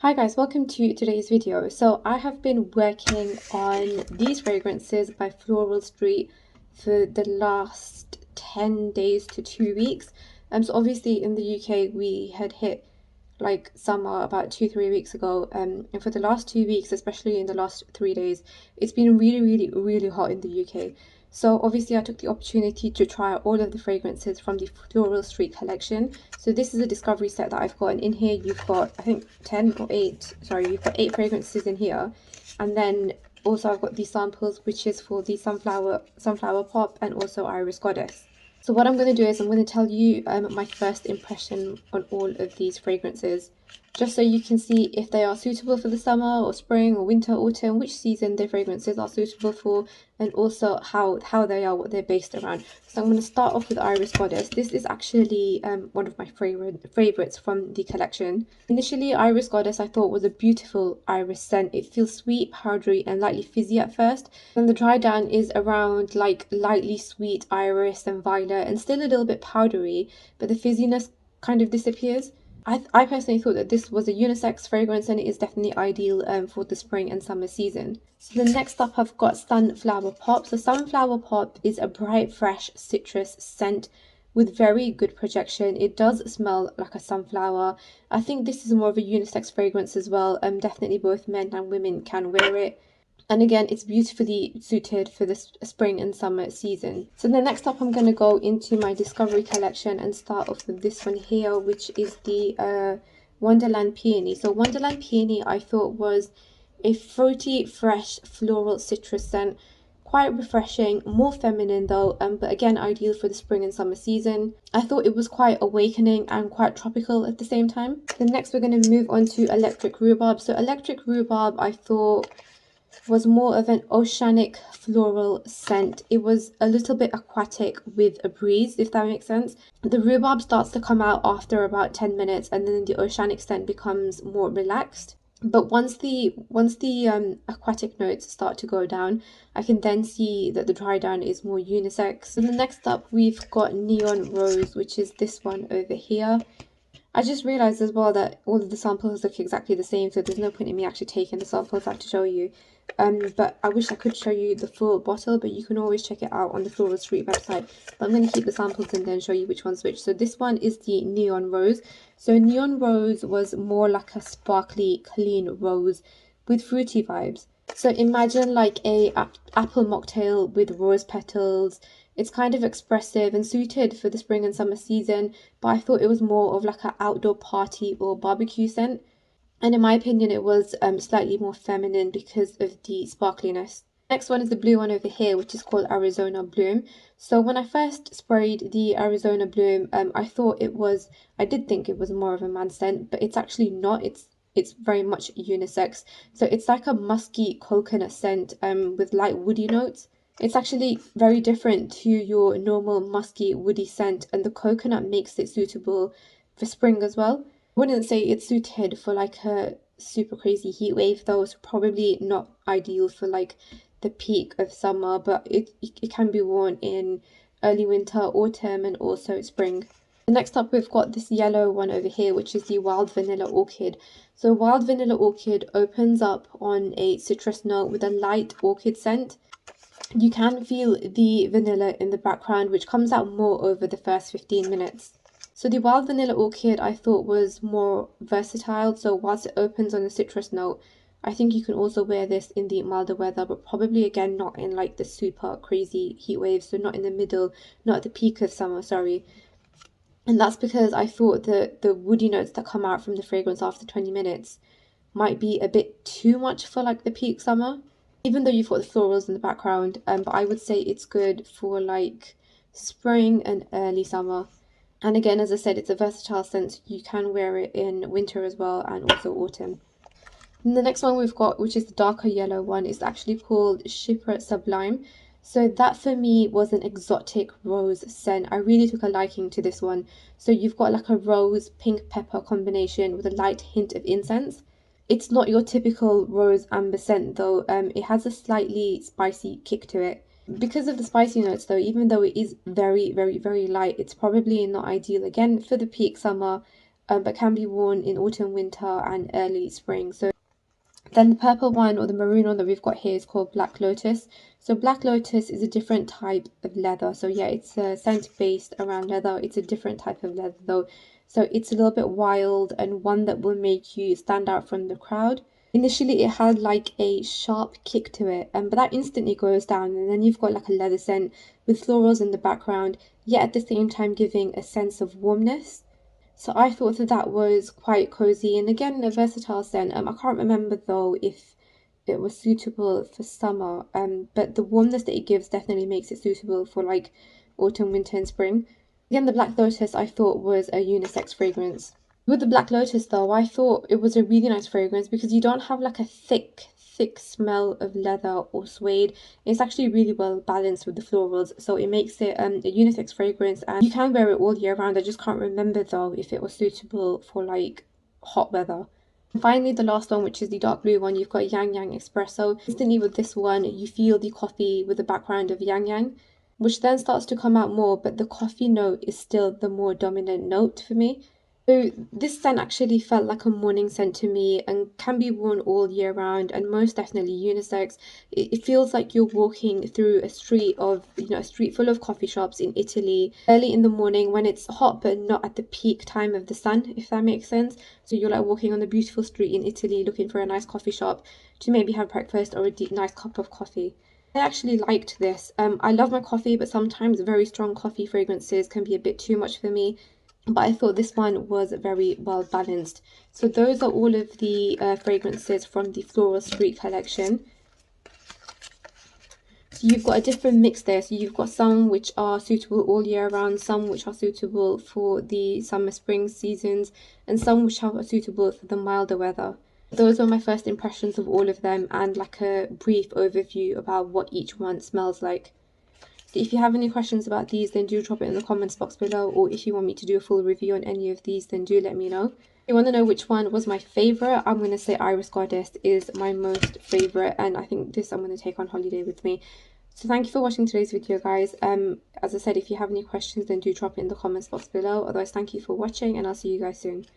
Hi guys, welcome to today's video. So I have been working on these fragrances by Floral Street for the last 10 days to 2 weeks. So obviously in the UK we had hit like summer about 2-3 weeks ago, and for the last 2 weeks, especially in the last 3 days, it's been really hot in the UK. So obviously I took the opportunity to try all of the fragrances from the Floral Street collection. So this is a discovery set that I've got, and in here you've got, I think 10 or 8, sorry, you've got 8 fragrances in here. And then also I've got these samples, which is for the sunflower pop and also Iris Goddess. So what I'm going to do is I'm going to tell you my first impression on all of these fragrances, just so you can see if they are suitable for the summer or spring or winter, autumn, which season their fragrances are suitable for, and also how they are, what they're based around. So I'm going to start off with Iris Goddess. This is actually one of my favorites from the collection. Initially, Iris Goddess I thought was a beautiful iris scent. It feels sweet, powdery, and lightly fizzy at first. Then the dry down is around like lightly sweet iris and violet, and still a little bit powdery, but the fizziness kind of disappears. I personally thought that this was a unisex fragrance, and it is definitely ideal for the spring and summer season. So the next up I've got Sunflower Pop. So Sunflower Pop is a bright, fresh citrus scent with very good projection. It does smell like a sunflower. I think this is more of a unisex fragrance as well. Definitely both men and women can wear it. And again, it's beautifully suited for the spring and summer season. So then next up, I'm going to go into my Discovery collection and start off with this one here, which is the Wonderland Peony. So Wonderland Peony I thought was a fruity, fresh, floral citrus scent. Quite refreshing, more feminine though, but again ideal for the spring and summer season. I thought it was quite awakening and quite tropical at the same time. Then next we're going to move on to Electric Rhubarb. So Electric Rhubarb I thought was more of an oceanic floral scent. It was a little bit aquatic with a breeze, if that makes sense. The rhubarb starts to come out after about 10 minutes, and then the oceanic scent becomes more relaxed. But once the aquatic notes start to go down, I can then see that the dry down is more unisex. So the next up we've got Neon Rose, which is this one over here. I just realised as well that all of the samples look exactly the same, so there's no point in me actually taking the samples out to show you. But I wish I could show you the full bottle, but you can always check it out on the Floral Street website. But I'm going to keep the samples and then show you which one's which. So this one is the Neon Rose. So Neon Rose was more like a sparkly, clean rose with fruity vibes. So imagine like a apple mocktail with rose petals. It's kind of expressive and suited for the spring and summer season, but I thought it was more of like an outdoor party or barbecue scent. And in my opinion, it was slightly more feminine because of the sparkliness. Next one is the blue one over here, which is called Arizona Bloom. So when I first sprayed the Arizona Bloom, I did think it was more of a man scent, but it's actually not. It's very much unisex. So it's like a musky coconut scent with light woody notes. It's actually very different to your normal musky woody scent, and the coconut makes it suitable for spring as well. Wouldn't say it's suited for like a super crazy heat wave though. It's probably not ideal for like the peak of summer, but it can be worn in early winter, autumn, and also spring. Next up we've got this yellow one over here, which is the Wild Vanilla Orchid. So Wild Vanilla Orchid opens up on a citrus note with a light orchid scent. You can feel the vanilla in the background, which comes out more over the first 15 minutes. So the Wild Vanilla Orchid I thought was more versatile. So whilst it opens on a citrus note, I think you can also wear this in the milder weather, but probably again not in like the super crazy heat waves. So not in the middle, not at the peak of summer, sorry. And that's because I thought that the woody notes that come out from the fragrance after 20 minutes might be a bit too much for like the peak summer. Even though you've got the florals in the background, but I would say it's good for like spring and early summer. And again, as I said, it's a versatile scent. You can wear it in winter as well and also autumn. And the next one we've got, which is the darker yellow one, is actually called Shipwreck Sublime. So that for me was an exotic rose scent. I really took a liking to this one. So you've got like a rose pink pepper combination with a light hint of incense. It's not your typical rose amber scent though. It has a slightly spicy kick to it. Because of the spicy notes though, even though it is very light, it's probably not ideal again for the peak summer. but can be worn in autumn, winter, and early spring. So then the purple one or the maroon one that we've got here is called Black Lotus. So Black Lotus is a different type of leather. So yeah, it's a scent based around leather. It's a different type of leather though. So it's a little bit wild and one that will make you stand out from the crowd. Initially, it had like a sharp kick to it, but that instantly goes down, and then you've got like a leather scent with florals in the background, yet at the same time giving a sense of warmness. So I thought that that was quite cozy, and again a versatile scent. I can't remember though if it was suitable for summer, but the warmness that it gives definitely makes it suitable for like autumn, winter, and spring. Again, the Black Lotus I thought was a unisex fragrance. With the Black Lotus though, I thought it was a really nice fragrance because you don't have like a thick smell of leather or suede. It's actually really well balanced with the florals, so it makes it a unisex fragrance, and you can wear it all year round. I just can't remember though if it was suitable for like hot weather. And finally, the last one, which is the dark blue one, you've got Yang Yang Espresso. Instantly with this one, you feel the coffee with the background of Yang Yang, which then starts to come out more, but the coffee note is still the more dominant note for me. So this scent actually felt like a morning scent to me and can be worn all year round and most definitely unisex. It feels like you're walking through a street of, a street full of coffee shops in Italy early in the morning when it's hot but not at the peak time of the sun, if that makes sense. So you're like walking on a beautiful street in Italy looking for a nice coffee shop to maybe have breakfast or a nice cup of coffee. I actually liked this. I love my coffee, but sometimes very strong coffee fragrances can be a bit too much for me. But I thought this one was very well balanced. So those are all of the fragrances from the Floral Street collection. So you've got a different mix there. So you've got some which are suitable all year round, some which are suitable for the summer spring seasons, and some which are suitable for the milder weather. Those were my first impressions of all of them and like a brief overview about what each one smells like. So if you have any questions about these, then do drop it in the comments box below, or if you want me to do a full review on any of these, then do let me know. If you want to know which one was my favorite, I'm going to say Iris Goddess is my most favorite, and I think this I'm going to take on holiday with me. So thank you for watching today's video, guys. As I said, if you have any questions, then do drop it in the comments box below. Otherwise, thank you for watching, and I'll see you guys soon.